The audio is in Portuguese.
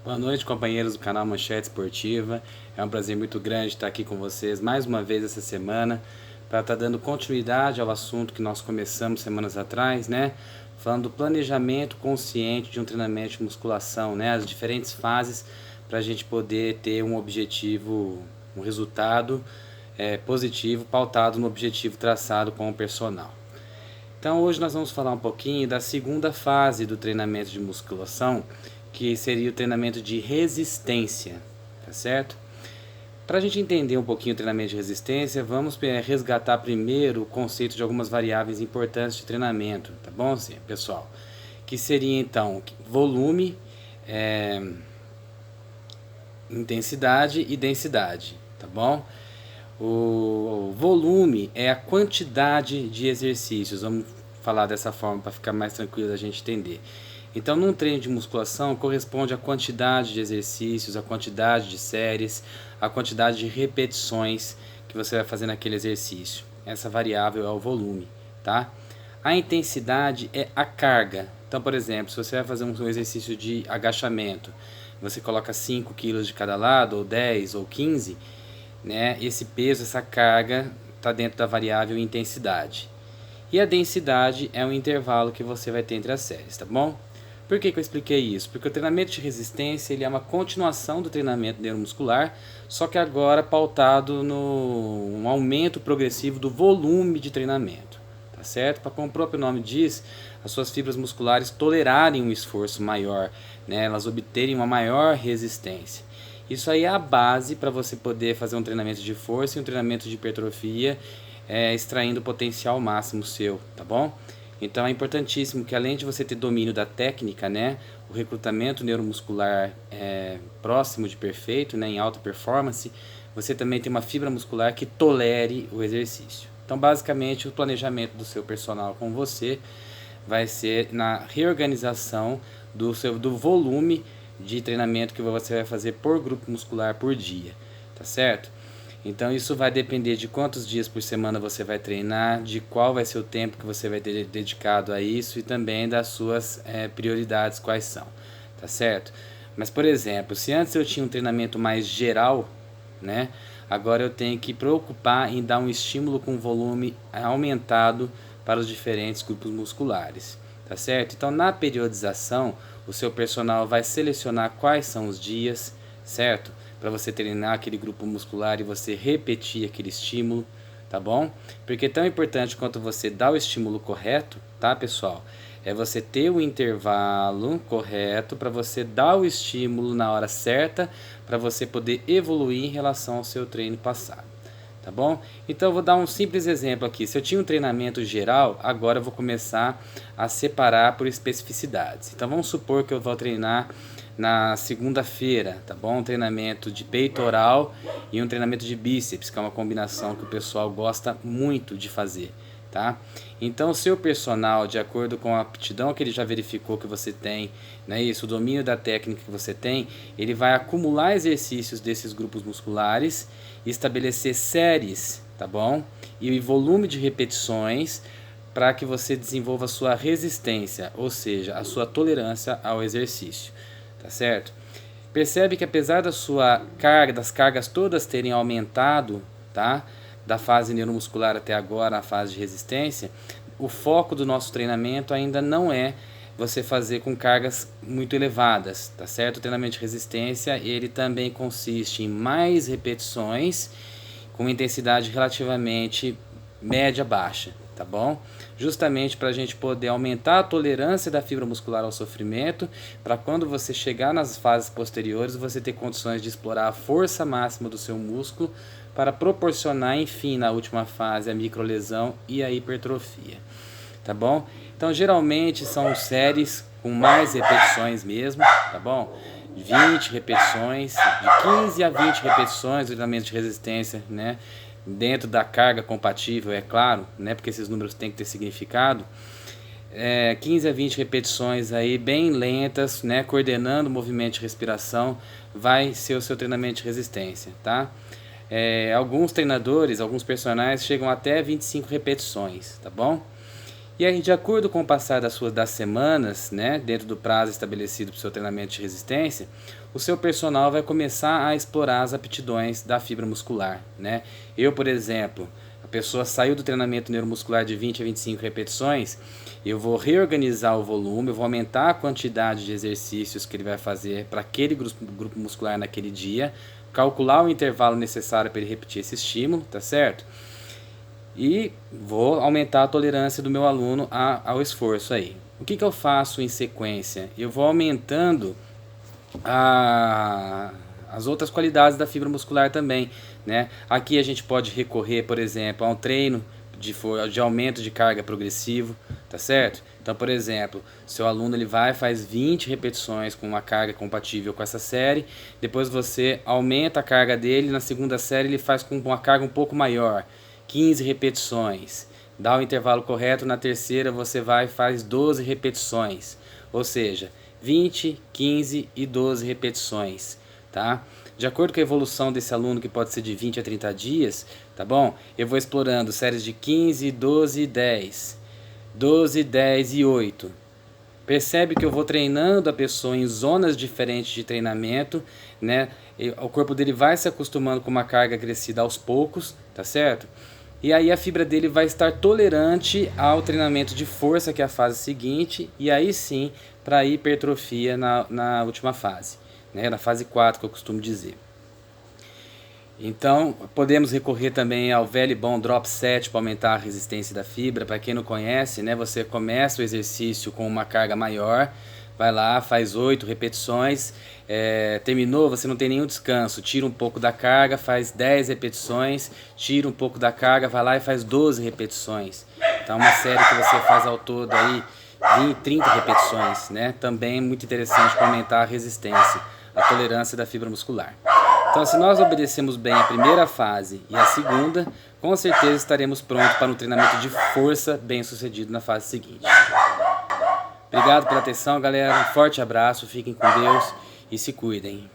Boa noite, companheiros do canal Manchete Esportiva. É um prazer muito grande estar aqui com vocês mais uma vez essa semana para estar dando continuidade ao assunto que nós começamos semanas atrás, né? Falando do planejamento consciente de um treinamento de musculação, né? As diferentes fases para a gente poder ter um objetivo, um resultado positivo, pautado no objetivo traçado com o personal. Então hoje nós vamos falar um pouquinho da segunda fase do treinamento de musculação, que seria o treinamento de resistência, tá certo? Para a gente entender um pouquinho o treinamento de resistência, vamos resgatar primeiro o conceito de algumas variáveis importantes de treinamento, tá bom, pessoal? Que seria então volume, intensidade e densidade, tá bom? O volume é a quantidade de exercícios, vamos falar dessa forma para ficar mais tranquilo da gente entender. Então, num treino de musculação, corresponde à quantidade de exercícios, à quantidade de séries, à quantidade de repetições que você vai fazer naquele exercício. Essa variável é o volume, tá? A intensidade é a carga. Então, por exemplo, se você vai fazer um exercício de agachamento, você coloca 5 kg de cada lado, ou 10, ou 15, né? Esse peso, essa carga, está dentro da variável intensidade. E a densidade é o intervalo que você vai ter entre as séries, tá bom? Por que eu expliquei isso? Porque o treinamento de resistência ele é uma continuação do treinamento neuromuscular, só que agora pautado no aumento progressivo do volume de treinamento, tá certo? Para, como o próprio nome diz, as suas fibras musculares tolerarem um esforço maior, né? Elas obterem uma maior resistência. Isso aí é a base para você poder fazer um treinamento de força e um treinamento de hipertrofia, extraindo o potencial máximo seu, tá bom? Então é importantíssimo que, além de você ter domínio da técnica, né, o recrutamento neuromuscular próximo de perfeito, né, em alta performance, você também tem uma fibra muscular que tolere o exercício. Então, basicamente, o planejamento do seu personal com você vai ser na reorganização do volume de treinamento que você vai fazer por grupo muscular por dia, tá certo? Então isso vai depender de quantos dias por semana você vai treinar, de qual vai ser o tempo que você vai ter dedicado a isso e também das suas prioridades quais são, tá certo? Mas, por exemplo, se antes eu tinha um treinamento mais geral, né, agora eu tenho que preocupar em dar um estímulo com volume aumentado para os diferentes grupos musculares, tá certo? Então, na periodização, o seu personal vai selecionar quais são os dias, certo? Para você treinar aquele grupo muscular e você repetir aquele estímulo, tá bom? Porque é tão importante quanto você dar o estímulo correto, tá, pessoal? É você ter o intervalo correto para você dar o estímulo na hora certa, para você poder evoluir em relação ao seu treino passado, tá bom? Então eu vou dar um simples exemplo aqui. Se eu tinha um treinamento geral, agora eu vou começar a separar por especificidades. Então vamos supor que eu vou treinar na segunda-feira, tá bom? Um treinamento de peitoral e um treinamento de bíceps, que é uma combinação que o pessoal gosta muito de fazer, tá? Então o seu personal, de acordo com a aptidão que ele já verificou que você tem, né, isso, o domínio da técnica que você tem, ele vai acumular exercícios desses grupos musculares e estabelecer séries, tá bom? E volume de repetições para que você desenvolva a sua resistência, ou seja, a sua tolerância ao exercício. Tá certo? Percebe que apesar da sua carga, das cargas todas terem aumentado, tá? Da fase neuromuscular até agora, a fase de resistência, o foco do nosso treinamento ainda não é você fazer com cargas muito elevadas, tá certo? O treinamento de resistência, ele também consiste em mais repetições com intensidade relativamente média-baixa, tá bom? Justamente para a gente poder aumentar a tolerância da fibra muscular ao sofrimento, para quando você chegar nas fases posteriores, você ter condições de explorar a força máxima do seu músculo para proporcionar, enfim, na última fase, a microlesão e a hipertrofia, tá bom? Então, geralmente são séries com mais repetições mesmo, tá bom? 20 repetições, de 15 a 20 repetições do treinamento de resistência, né? Dentro da carga compatível, é claro, né? Porque esses números têm que ter significado. 15 a 20 repetições aí bem lentas, né? Coordenando o movimento de respiração, vai ser o seu treinamento de resistência, tá? Alguns treinadores, alguns personagens chegam até 25 repetições, tá bom? E aí, de acordo com o passar das semanas, né, dentro do prazo estabelecido para o seu treinamento de resistência, o seu personal vai começar a explorar as aptidões da fibra muscular, né? Eu, por exemplo, a pessoa saiu do treinamento neuromuscular de 20 a 25 repetições, eu vou reorganizar o volume, eu vou aumentar a quantidade de exercícios que ele vai fazer para aquele grupo muscular naquele dia, calcular o intervalo necessário para ele repetir esse estímulo, tá certo? E vou aumentar a tolerância do meu aluno ao esforço aí. O que eu faço em sequência? Eu vou aumentando as outras qualidades da fibra muscular também, né? Aqui a gente pode recorrer, por exemplo, a um treino de aumento de carga progressivo, tá certo? Então, por exemplo, seu aluno ele faz 20 repetições com uma carga compatível com essa série, depois você aumenta a carga dele, na segunda série ele faz com uma carga um pouco maior, 15 repetições. Dá o intervalo correto, na terceira você vai e faz 12 repetições, ou seja, 20, 15 e 12 repetições, tá? De acordo com a evolução desse aluno, que pode ser de 20 a 30 dias, tá bom? Eu vou explorando séries de 15, 12 e 10, 12, 10 e 8. Percebe que eu vou treinando a pessoa em zonas diferentes de treinamento, né? O corpo dele vai se acostumando com uma carga acrescida aos poucos, tá certo? E aí a fibra dele vai estar tolerante ao treinamento de força, que é a fase seguinte, e aí sim para a hipertrofia na última fase, né? Na fase 4, que eu costumo dizer. Então, podemos recorrer também ao velho e bom drop set para aumentar a resistência da fibra. Para quem não conhece, né, você começa o exercício com uma carga maior, vai lá, faz 8 repetições, terminou, você não tem nenhum descanso, tira um pouco da carga, faz 10 repetições, tira um pouco da carga, vai lá e faz 12 repetições. Então, uma série que você faz ao todo aí 20, 30 repetições, né? Também é muito interessante para aumentar a resistência, a tolerância da fibra muscular. Então, se nós obedecemos bem a primeira fase e a segunda, com certeza estaremos prontos para um treinamento de força bem sucedido na fase seguinte. Obrigado pela atenção, galera. Um forte abraço, fiquem com Deus e se cuidem.